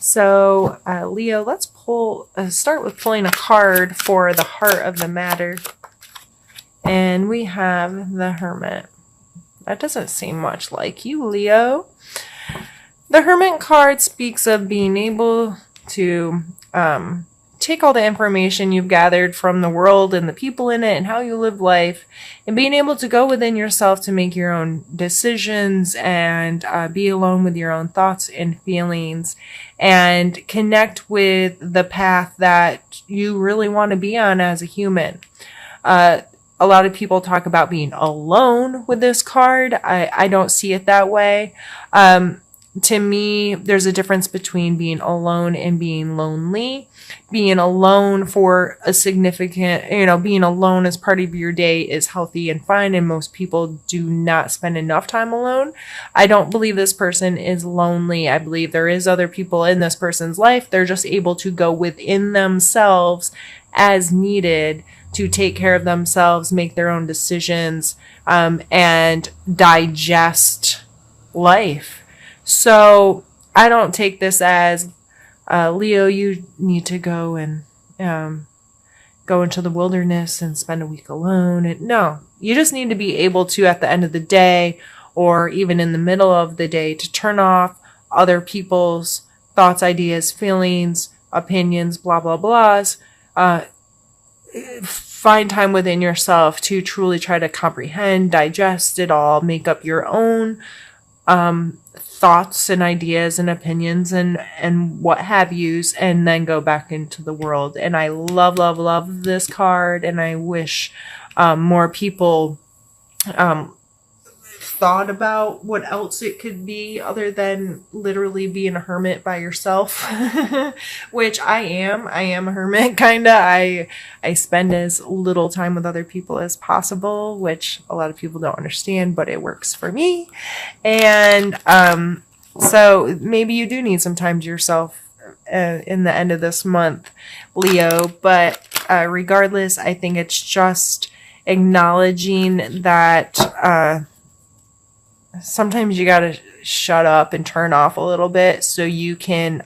So, Leo, let's start with pulling a card for the heart of the matter. And we have the Hermit. That doesn't seem much like you, Leo. The Hermit card speaks of being able to take all the information you've gathered from the world and the people in it and how you live life, and being able to go within yourself to make your own decisions and be alone with your own thoughts and feelings and connect with the path that you really want to be on as a human. A lot of people talk about being alone with this card. I don't see it that way. To me, there's a difference between being alone and being lonely. Being alone for a significant, being alone as part of your day is healthy and fine, and most people do not spend enough time alone. I don't believe this person is lonely. I believe there is other people in this person's life. They're just able to go within themselves as needed to take care of themselves, make their own decisions, and digest life. So I don't take this as, Leo, you need to go and go into the wilderness and spend a week alone. No, you just need to be able to, at the end of the day, or even in the middle of the day, to turn off other people's thoughts, ideas, feelings, opinions, blah, blah, blahs. Find time within yourself to truly try to comprehend, digest it all, make up your own thoughts and ideas and opinions and what have yous, and then go back into the world. And I love, love, love this card, and I wish more people thought about what else it could be other than literally being a hermit by yourself, which I am a hermit, kind of. I spend as little time with other people as possible, which a lot of people don't understand, but it works for me. And so maybe you do need some time to yourself in the end of this month, Leo, but regardless, I think it's just acknowledging that sometimes you gotta shut up and turn off a little bit so you can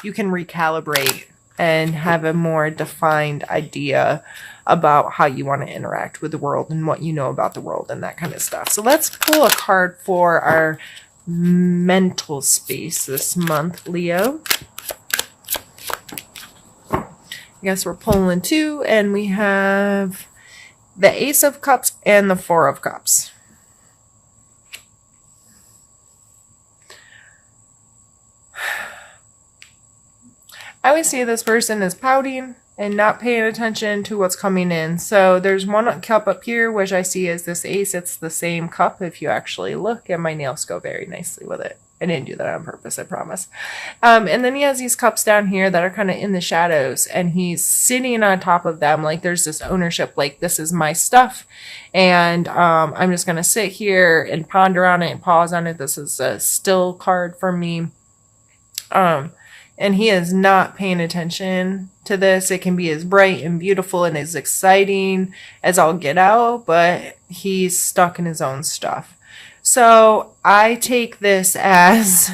you can recalibrate and have a more defined idea about how you want to interact with the world and what you know about the world and that kind of stuff. So let's pull a card for our mental space this month, Leo. I guess we're pulling two, and we have the Ace of Cups and the Four of Cups. I would say this person is pouting and not paying attention to what's coming in. So there's one cup up here, which I see as this ace. It's the same cup if you actually look, and my nails go very nicely with it. I didn't do that on purpose, I promise. And then he has these cups down here that are kind of in the shadows, and he's sitting on top of them like there's this ownership, like this is my stuff, and I'm just going to sit here and ponder on it and pause on it. This is a still card for me. And he is not paying attention to this. It can be as bright and beautiful and as exciting as I'll get out, but he's stuck in his own stuff. So I take this as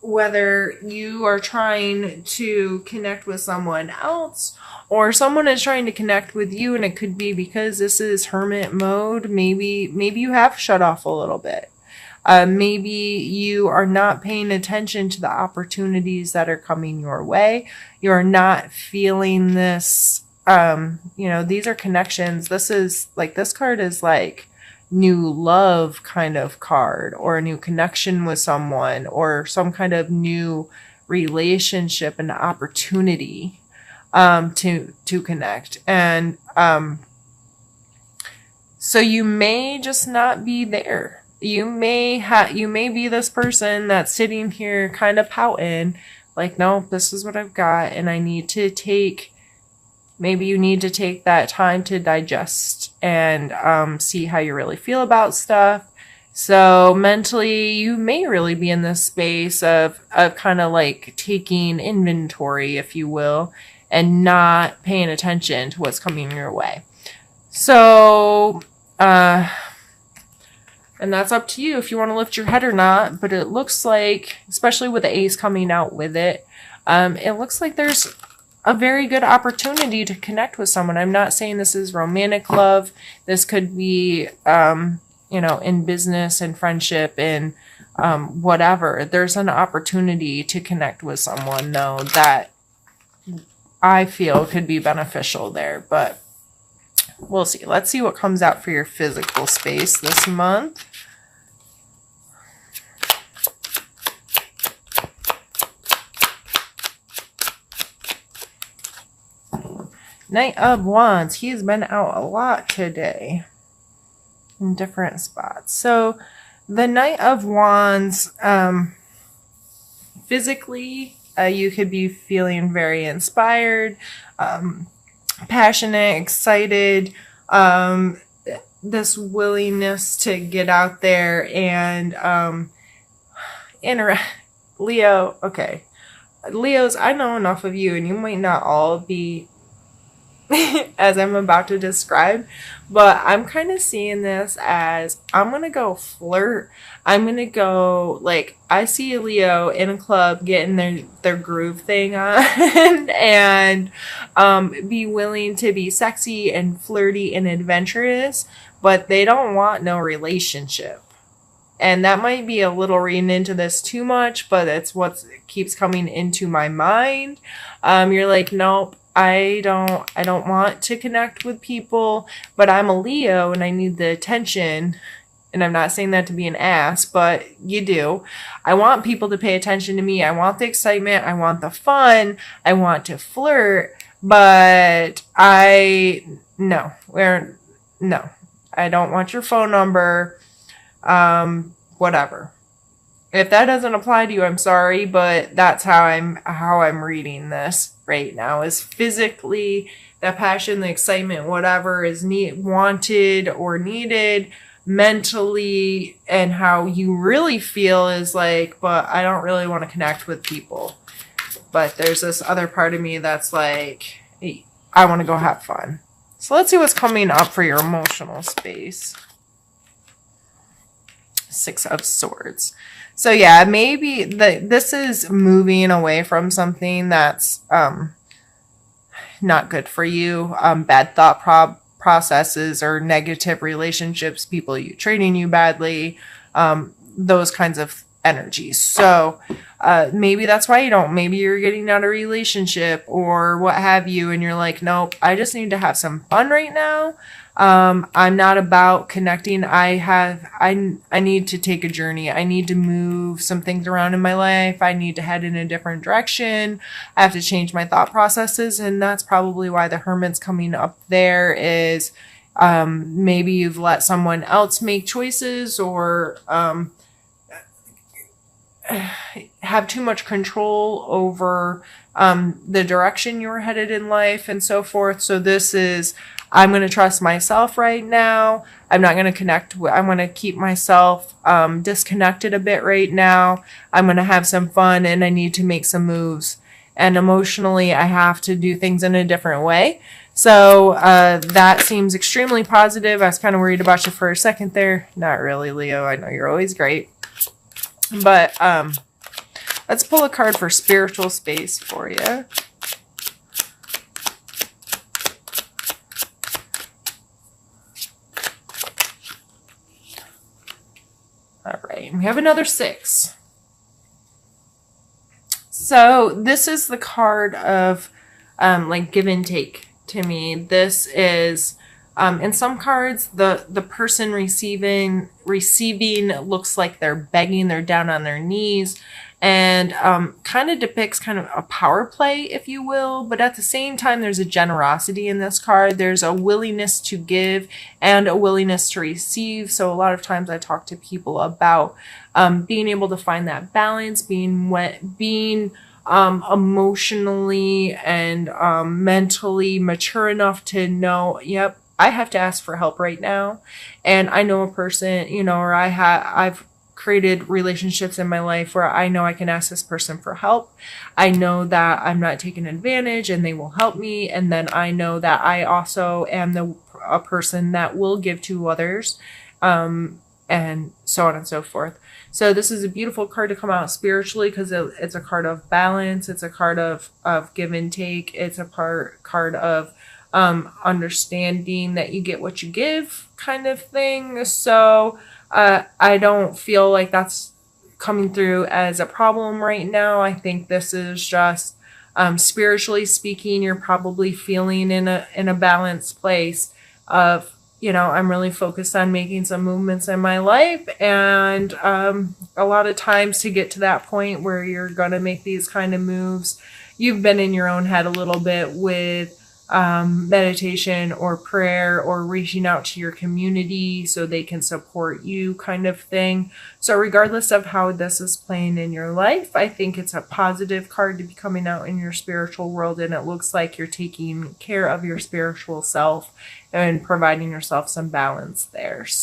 whether you are trying to connect with someone else or someone is trying to connect with you, and it could be because this is hermit mode. Maybe you have shut off a little bit. Maybe you are not paying attention to the opportunities that are coming your way. You're not feeling this, these are connections. This card is like new love kind of card, or a new connection with someone, or some kind of new relationship and opportunity, to connect. And, so you may just not be there. You may be this person that's sitting here kind of pouting, like, no, this is what I've got, and maybe you need to take that time to digest and see how you really feel about stuff. So mentally, you may really be in this space of kind of like taking inventory, if you will, and not paying attention to what's coming your way. So, And that's up to you if you want to lift your head or not. But it looks like, especially with the ace coming out with it, it looks like there's a very good opportunity to connect with someone. I'm not saying this is romantic love. This could be, you know, in business and friendship and whatever. There's an opportunity to connect with someone, though, that I feel could be beneficial there. But we'll see. Let's see what comes out for your physical space this month. Knight of Wands. He's been out a lot today in different spots. So the Knight of Wands, physically, you could be feeling very inspired, passionate, excited, this willingness to get out there and Leo, okay. Leos, I know enough of you, and you might not all be as I'm about to describe, but I'm kind of seeing this as I'm going to go flirt. I'm going to go, like, I see a Leo in a club getting their groove thing on and be willing to be sexy and flirty and adventurous, but they don't want no relationship. And that might be a little reading into this too much, but it's what keeps coming into my mind. You're like, nope. I don't want to connect with people, but I'm a Leo and I need the attention. And I'm not saying that to be an ass, but you do. I want people to pay attention to me. I want the excitement. I want the fun. I want to flirt, but no, I don't want your phone number. Whatever. If that doesn't apply to you, I'm sorry, but that's how I'm reading this right now. Is physically the passion, the excitement, whatever is wanted or needed. Mentally, and how you really feel is like, but I don't really want to connect with people. But there's this other part of me that's like, hey, I want to go have fun. So let's see what's coming up for your emotional space. Six of Swords. So yeah, maybe this is moving away from something that's not good for you. Bad thought processes or negative relationships, people treating you badly, those kinds of energies. So maybe that's why maybe you're getting out of a relationship or what have you, and you're like, nope, I just need to have some fun right now. I'm not about connecting. I need to take a journey. I need to move some things around in my life. I need to head in a different direction. I have to change my thought processes. And that's probably why the Hermit's coming up there is, maybe you've let someone else make choices or, have too much control over, the direction you're headed in life and so forth. So this is, I'm going to trust myself right now. I'm not going to connect I'm going to keep myself disconnected a bit right now. I'm going to have some fun and I need to make some moves. And emotionally, I have to do things in a different way. So that seems extremely positive. I was kind of worried about you for a second there. Not really, Leo. I know you're always great. But let's pull a card for spiritual space for you. All right, we have another 6. So this is the card of like give and take to me. This is in some cards the person receiving looks like they're begging, they're down on their knees, and kind of depicts kind of a power play, if you will. But at the same time, there's a generosity in this card. There's a willingness to give and a willingness to receive. So a lot of times I talk to people about being able to find that balance, being emotionally and mentally mature enough to know, yep, I have to ask for help right now. And I know a person, or I've created relationships in my life where I know I can ask this person for help. I know that I'm not taking advantage and they will help me. And then I know that I also am a person that will give to others. And and so on and so forth. So this is a beautiful card to come out spiritually because it's a card of balance. It's a card of give and take. It's a card of understanding that you get what you give kind of thing. So I don't feel like that's coming through as a problem right now. I think this is just spiritually speaking, you're probably feeling in a balanced place of, I'm really focused on making some movements in my life. And a lot of times to get to that point where you're going to make these kind of moves, you've been in your own head a little bit with meditation or prayer or reaching out to your community so they can support you kind of thing. So regardless of how this is playing in your life, I think it's a positive card to be coming out in your spiritual world, and it looks like you're taking care of your spiritual self and providing yourself some balance there.